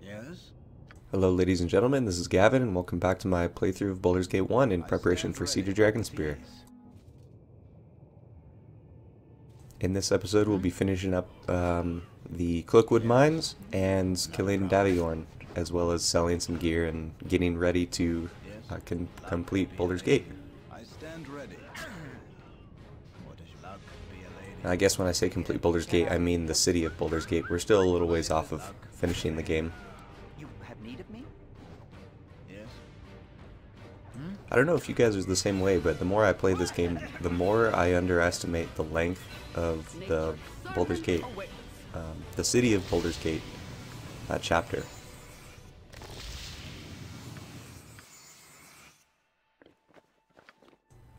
Yes? Hello ladies and gentlemen, this is Gavin and welcome back to my playthrough of Baldur's Gate 1 in preparation for Siege of Dragonspear. In this episode we'll be finishing up the Cloakwood mines and killing Daveorn, as well as selling some gear and getting ready to complete Baldur's Gate. I stand ready. What is luck be a lady? I guess when I say complete Baldur's Gate, I mean the city of Baldur's Gate. We're still a little ways off of finishing the game. You have need of me? Yes. I don't know if you guys are the same way, but the more I play this game, the more I underestimate the length of the Baldur's Gate, the city of Baldur's Gate chapter.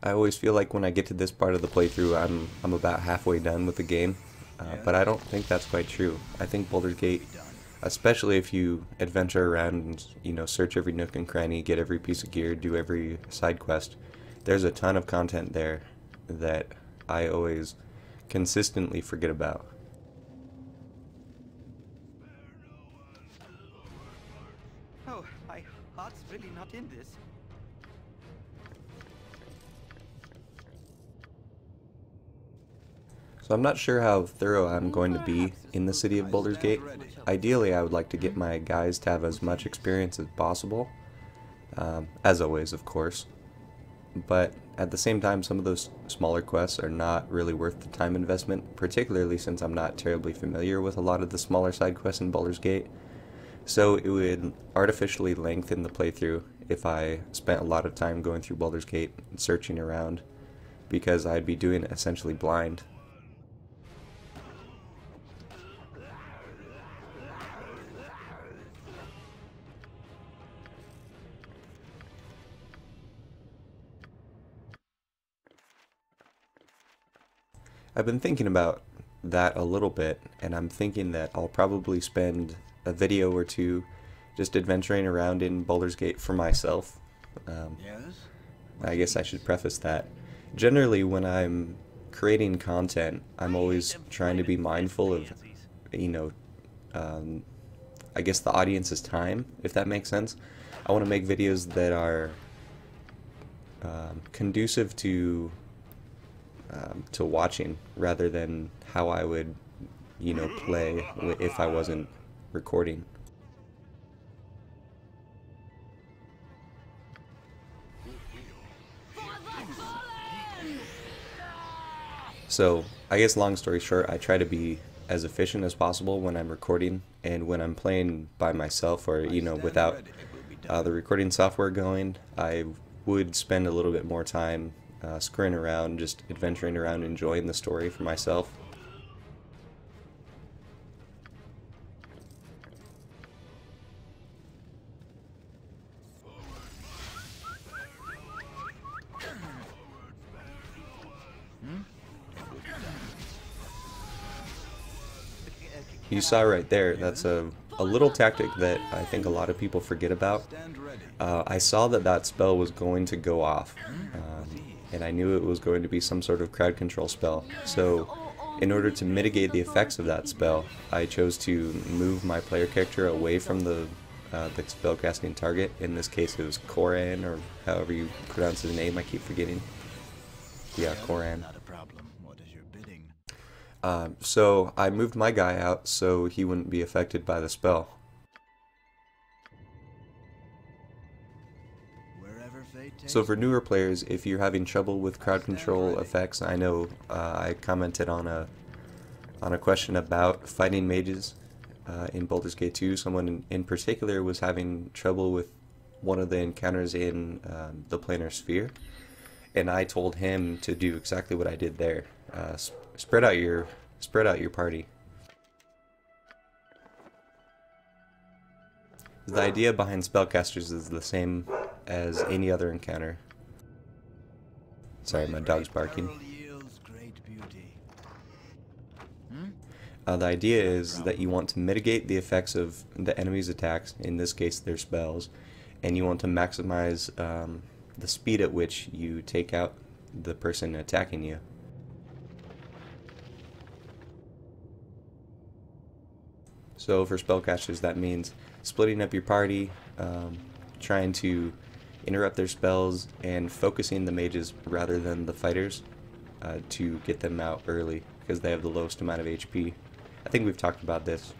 I always feel like when I get to this part of the playthrough, I'm about halfway done with the game, but I don't think that's quite true. I think Baldur's Gate, especially if you adventure around and search every nook and cranny, get every piece of gear, do every side quest, there's a ton of content there that I always consistently forget about. Oh, my heart's really not in this. So I'm not sure how thorough I'm going to be in the city of Baldur's Gate. Ideally, I would like to get my guys to have as much experience as possible, as always, of course. But at the same time, some of those smaller quests are not really worth the time investment, particularly since I'm not terribly familiar with a lot of the smaller side quests in Baldur's Gate. So it would artificially lengthen the playthrough if I spent a lot of time going through Baldur's Gate and searching around, because I'd be doing it essentially blind. I've been thinking about that a little bit, and I'm thinking that I'll probably spend a video or two just adventuring around in Baldur's Gate for myself. Yes? I guess I should preface that. Generally, when I'm creating content, I'm always trying to be mindful of, I guess the audience's time, if that makes sense. I want to make videos that are conducive to watching, rather than how I would, play if I wasn't recording. So, I guess long story short, I try to be as efficient as possible when I'm recording, and when I'm playing by myself or, without the recording software going, I would spend a little bit more time screwing around, just adventuring around, enjoying the story for myself. You saw right there, that's a little tactic that I think a lot of people forget about. I saw that spell was going to go off, and I knew it was going to be some sort of crowd control spell. So in order to mitigate the effects of that spell, I chose to move my player character away from the spellcasting target. In this case it was Koran, or however you pronounce his name, I keep forgetting. Yeah, Koran. Not a problem. What is your bidding? So I moved my guy out so he wouldn't be affected by the spell. Wherever fate takes So for newer players, if you're having trouble with crowd control effects, I know I commented on a question about fighting mages in Baldur's Gate 2. Someone in particular was having trouble with one of the encounters in the planar sphere, and I told him to do exactly what I did there. Spread out your party. The idea behind spellcasters is the same as any other encounter. Sorry, my dog's barking. yields great beauty. The idea is that you want to mitigate the effects of the enemy's attacks, in this case their spells, and you want to maximize the speed at which you take out the person attacking you. So for spellcasters, that means splitting up your party, trying to interrupt their spells, and focusing the mages rather than the fighters to get them out early because they have the lowest amount of HP. I think we've talked about this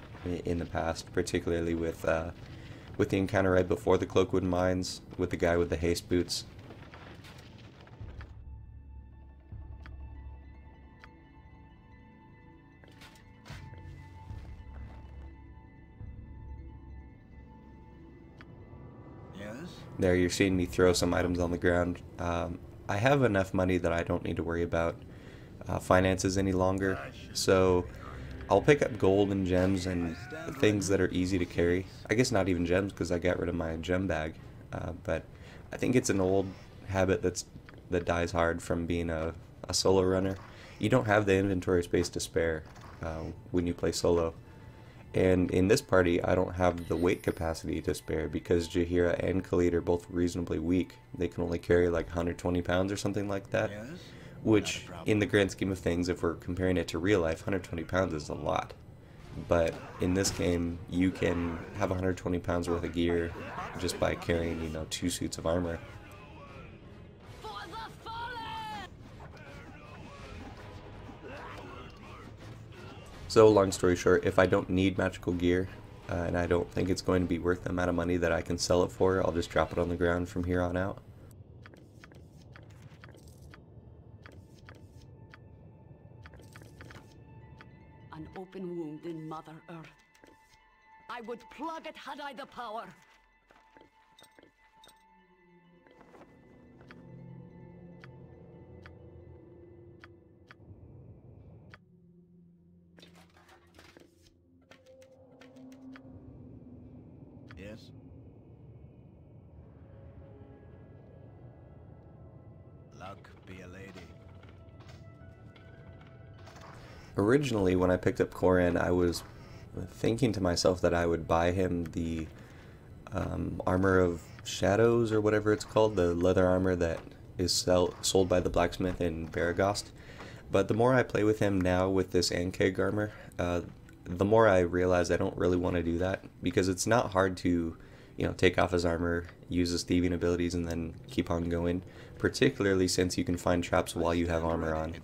in the past, particularly with the encounter right before the Cloakwood mines with the guy with the haste boots. There you're seeing me throw some items on the ground. I have enough money that I don't need to worry about finances any longer, so I'll pick up gold and gems and things that are easy to carry. I guess not even gems because I got rid of my gem bag, but I think it's an old habit that dies hard from being a solo runner. You don't have the inventory space to spare when you play solo. And in this party, I don't have the weight capacity to spare because Jaheira and Khalid are both reasonably weak. They can only carry like 120 pounds or something like that, which in the grand scheme of things, if we're comparing it to real life, 120 pounds is a lot. But in this game, you can have 120 pounds worth of gear just by carrying, you know, 2 suits of armor. So long story short, if I don't need magical gear and I don't think it's going to be worth the amount of money that I can sell it for, I'll just drop it on the ground from here on out. An open wound in Mother Earth. I would plug it had I the power. Yes? Luck be a lady. Originally, when I picked up Koran, I was thinking to myself that I would buy him the armor of shadows, or whatever it's called, the leather armor that is sold by the blacksmith in Baragost. But the more I play with him now with this Ankeg armor, the more I realize I don't really want to do that, because it's not hard to, you know, take off his armor, use his thieving abilities, and then keep on going, particularly since you can find traps while you have armor on.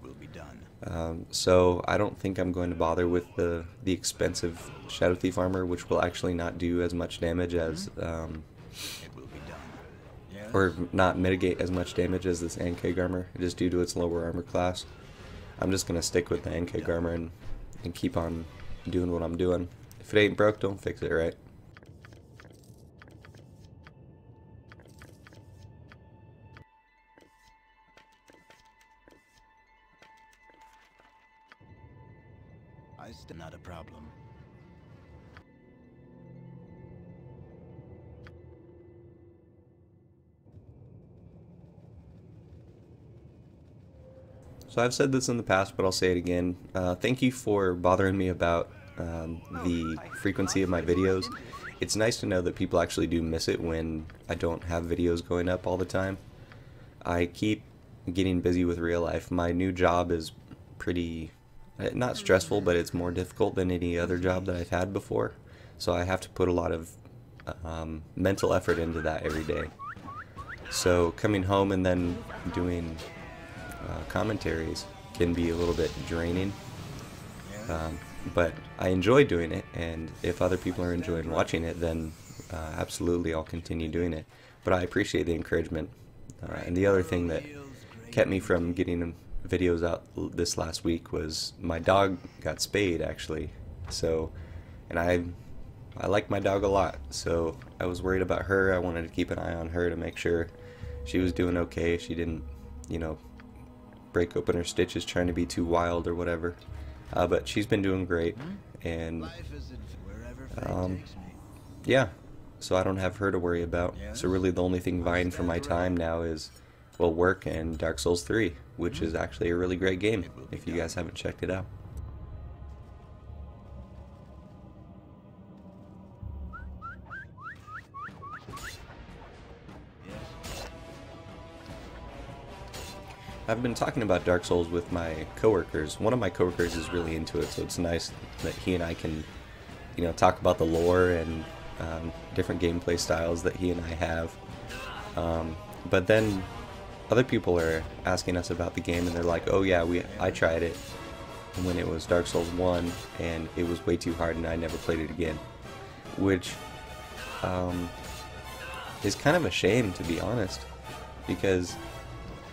So I don't think I'm going to bother with the expensive Shadow Thief armor, which will actually not do as much damage as, or not mitigate as much damage as this Ankeg armor, just due to its lower armor class. I'm just going to stick with the Ankeg armor and keep on doing what I'm doing. If it ain't broke, don't fix it, right? Not a problem. So I've said this in the past, but I'll say it again. Thank you for bothering me about the frequency of my videos. It's nice to know that people actually do miss it when I don't have videos going up all the time. I keep getting busy with real life. My new job is pretty, not stressful, but it's more difficult than any other job that I've had before. So I have to put a lot of mental effort into that every day. So coming home and then doing commentaries can be a little bit draining, but I enjoy doing it, and if other people are enjoying watching it, then absolutely I'll continue doing it. But I appreciate the encouragement. And the other thing that kept me from getting videos out this last week was my dog got spayed, actually. So, and I like my dog a lot, so I was worried about her. I wanted to keep an eye on her to make sure she was doing okay. She didn't, you know, break open her stitches trying to be too wild or whatever. But she's been doing great, and yeah, so I don't have her to worry about. So really the only thing vying for my time now is, well, work and Dark Souls 3, which is actually a really great game if you guys haven't checked it out. I've been talking about Dark Souls with my coworkers. One of my coworkers is really into it, so it's nice that he and I can you know, talk about the lore and different gameplay styles that he and I have. But then other people are asking us about the game, and they're like, oh yeah, I tried it when it was Dark Souls 1 and it was way too hard and I never played it again, which is kind of a shame, to be honest, because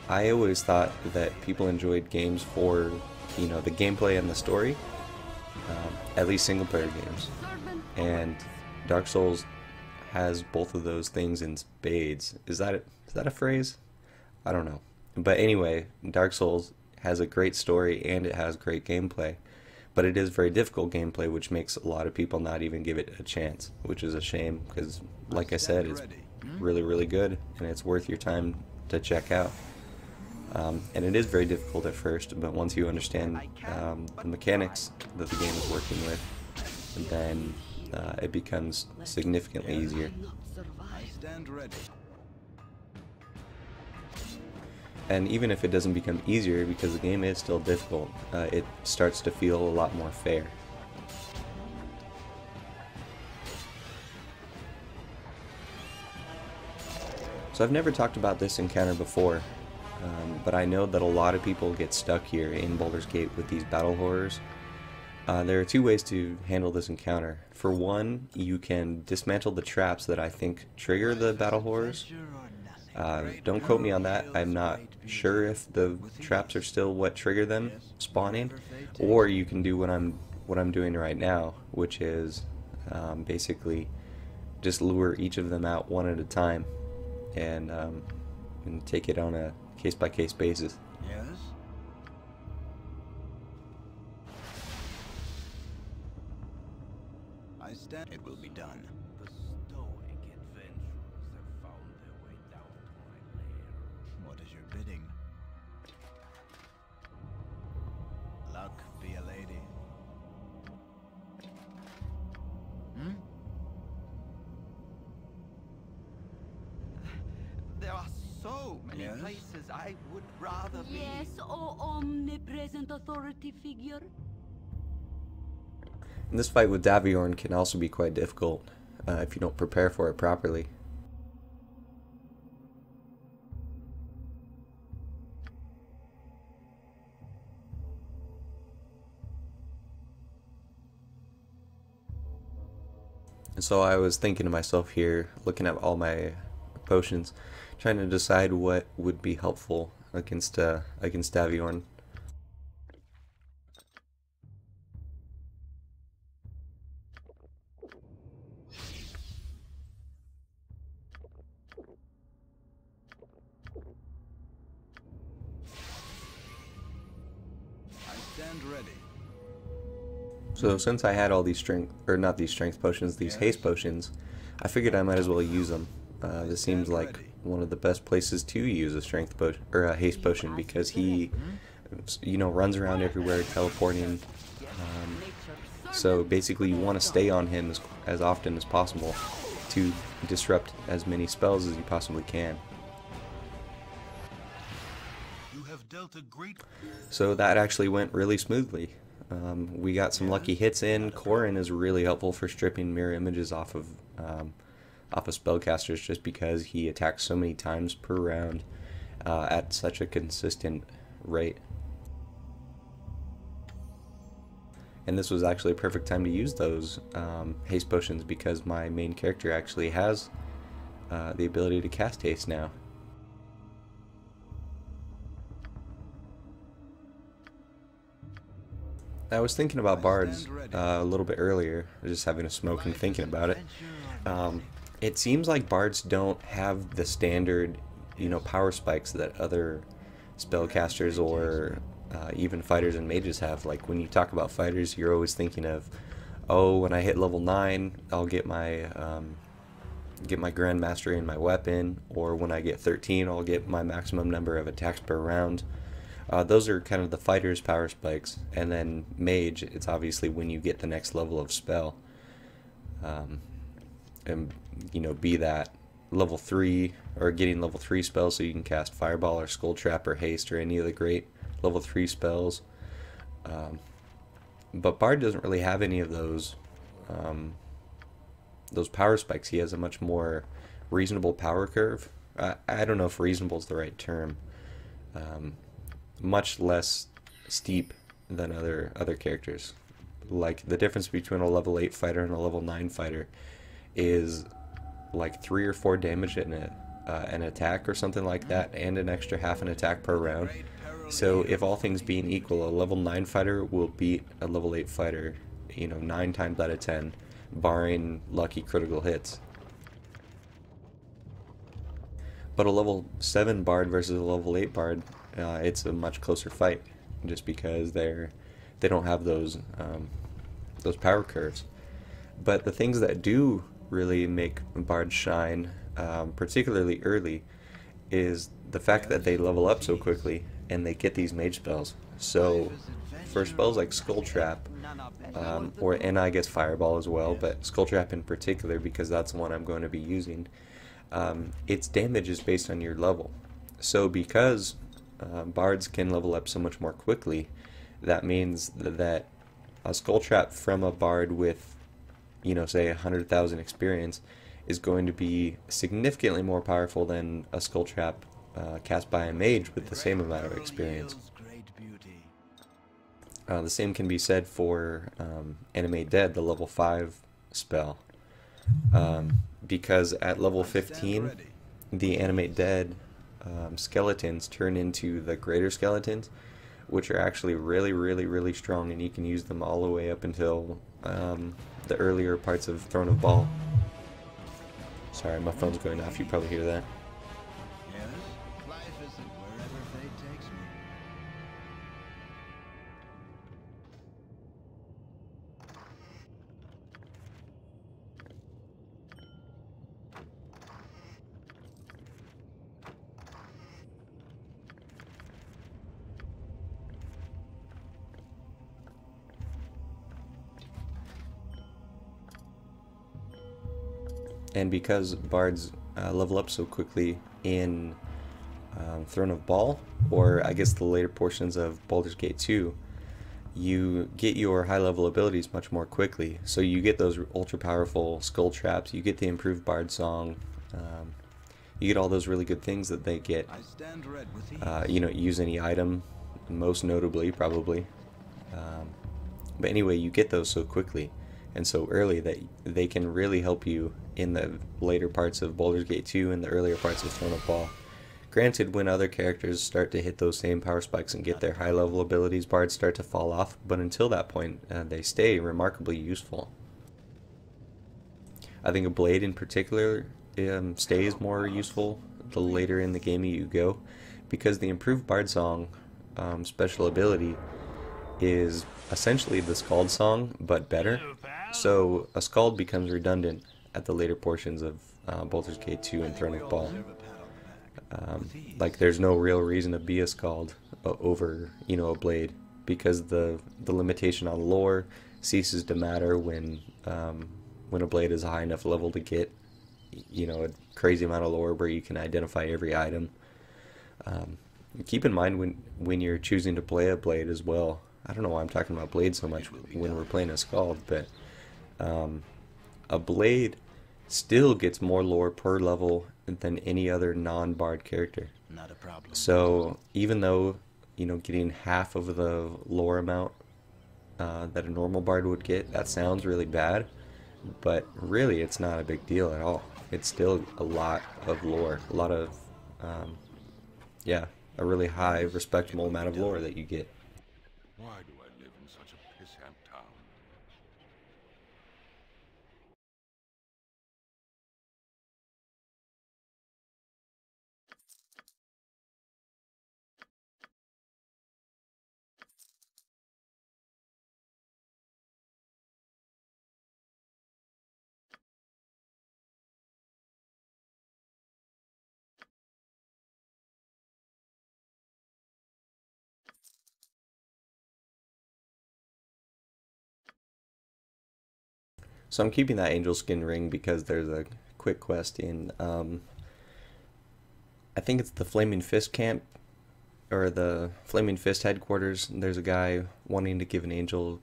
I always thought that people enjoyed games for, you know, the gameplay and the story, at least single player games, and Dark Souls has both of those things in spades. Is that a phrase? I don't know. But anyway, Dark Souls has a great story and it has great gameplay, but it is very difficult gameplay, which makes a lot of people not even give it a chance, which is a shame, because like I said, it's really, really good and it's worth your time to check out. And it is very difficult at first, but once you understand the mechanics that the game is working with, then it becomes significantly easier. I stand ready. And even if it doesn't become easier, because the game is still difficult, it starts to feel a lot more fair. So I've never talked about this encounter before, but I know that a lot of people get stuck here in Baldur's Gate with these battle horrors. There are two ways to handle this encounter. For one, you can dismantle the traps that I think trigger the battle horrors. Don't quote me on that. I'm not sure if the traps are still what trigger them spawning, or you can do what I'm doing right now, which is basically just lure each of them out one at a time, and take it on a case-by-case basis. Yes. I stand. It will be done. The stoic adventurers have found their way down to my lair. What is your bidding? Luck be a lady. Hmm? There are so many Yes? places I would rather be. Yes, O omnipresent authority figure. And this fight with Daveorn can also be quite difficult if you don't prepare for it properly. And so I was thinking to myself here, looking at all my potions, trying to decide what would be helpful against Daveorn. I stand ready. So since I had all these strength potions, these haste potions, I figured I might as well use them. This seems like one of the best places to use a strength potion or a haste potion, because he, you know, runs around everywhere teleporting. So basically, you want to stay on him as often as possible to disrupt as many spells as you possibly can. You have dealt a great. So that actually went really smoothly. We got some lucky hits in. Corrin is really helpful for stripping mirror images off of spellcasters, just because he attacks so many times per round at such a consistent rate. And this was actually a perfect time to use those haste potions, because my main character actually has the ability to cast haste now. I was thinking about bards a little bit earlier, just having a smoke and thinking about it. It seems like bards don't have the standard, you know, power spikes that other spellcasters or even fighters and mages have. Like, when you talk about fighters, you're always thinking of, oh, when I hit level 9, I'll get my Grand Mastery in my weapon, or when I get 13, I'll get my maximum number of attacks per round. Those are kind of the fighter's power spikes. And then mage, it's obviously when you get the next level of spell. And, you know, be that level 3, or getting level 3 spells so you can cast Fireball or Skull Trap or Haste or any of the great level 3 spells. But Bard doesn't really have any of those those power spikes, he has a much more reasonable power curve. I don't know if reasonable is the right term. Much less steep than other characters. Like, the difference between a level 8 fighter and a level 9 fighter is like 3 or 4 damage in an attack or something like that, and an extra half an attack per round. So if all things being equal, a level 9 fighter will beat a level 8 fighter, 9 times out of 10, barring lucky critical hits. But a level 7 bard versus a level 8 bard, it's a much closer fight, just because they don't have those power curves. But the things that do really make bards shine, particularly early, is the fact that they level up so quickly and they get these mage spells. So for spells like Skull Trap, and I guess Fireball as well, but Skull Trap in particular, because that's the one I'm going to be using, its damage is based on your level. So because bards can level up so much more quickly, that means that a Skull Trap from a bard with, say 100,000 experience is going to be significantly more powerful than a Skull Trap cast by a mage with the same amount of experience. The same can be said for Animate Dead, the level 5 spell. Because at level 15, the Animate Dead skeletons turn into the greater skeletons, which are actually really, really, really strong, and you can use them all the way up until the earlier parts of Throne of Ball. Sorry, my phone's going off, you probably hear that. Yes, life isn't wherever fate takes me. And because bards level up so quickly in Throne of Ball, or I guess the later portions of Baldur's Gate 2, you get your high level abilities much more quickly. So you get those ultra powerful Skull Traps, you get the improved Bard Song, you get all those really good things that they get. Use any item, most notably probably. But anyway, you get those so quickly and so early that they can really help you in the later parts of Baldur's Gate 2 and the earlier parts of Throne of Ball. Granted, when other characters start to hit those same power spikes and get their high level abilities, bards start to fall off, but until that point, they stay remarkably useful. I think a blade in particular stays more useful the later in the game you go, because the improved Bard Song special ability is essentially the Skald song, but better. So a Skald becomes redundant at the later portions of Baldur's Gate 2 and Throne of Ball. Like, there's no real reason to be a Skald over, a blade, because the limitation on lore ceases to matter when a blade is a high enough level to get, a crazy amount of lore where you can identify every item. Keep in mind when you're choosing to play a blade as well. I don't know why I'm talking about blade so much when we're playing a Skald, but a blade still gets more lore per level than any other non-bard character. Not a problem. So even though, getting half of the lore amount that a normal bard would get, that sounds really bad, but really it's not a big deal at all. It's still a lot of lore, a lot of, a really high, respectable amount of lore that you get. Why do I live in such a pissant town? So I'm keeping that angel skin ring because there's a quick quest in, I think it's the Flaming Fist camp, or the Flaming Fist headquarters. There's a guy wanting to give an angel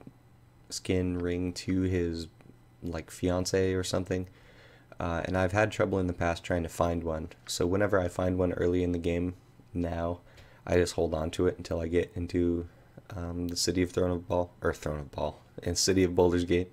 skin ring to his like fiance or something. And I've had trouble in the past trying to find one. So whenever I find one early in the game now, I just hold on to it until I get into the city of and city of Baldur's Gate.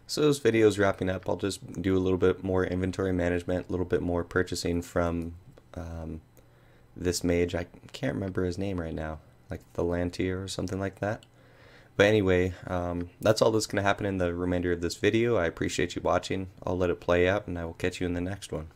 So this video's wrapping up. I'll just do a little bit more inventory management, a little bit more purchasing from this mage. I can't remember his name right now, like the Lantier or something like that. But anyway, that's all that's going to happen in the remainder of this video. I appreciate you watching. I'll let it play out, and I will catch you in the next one.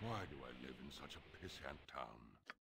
Why do I live in such a pissant town?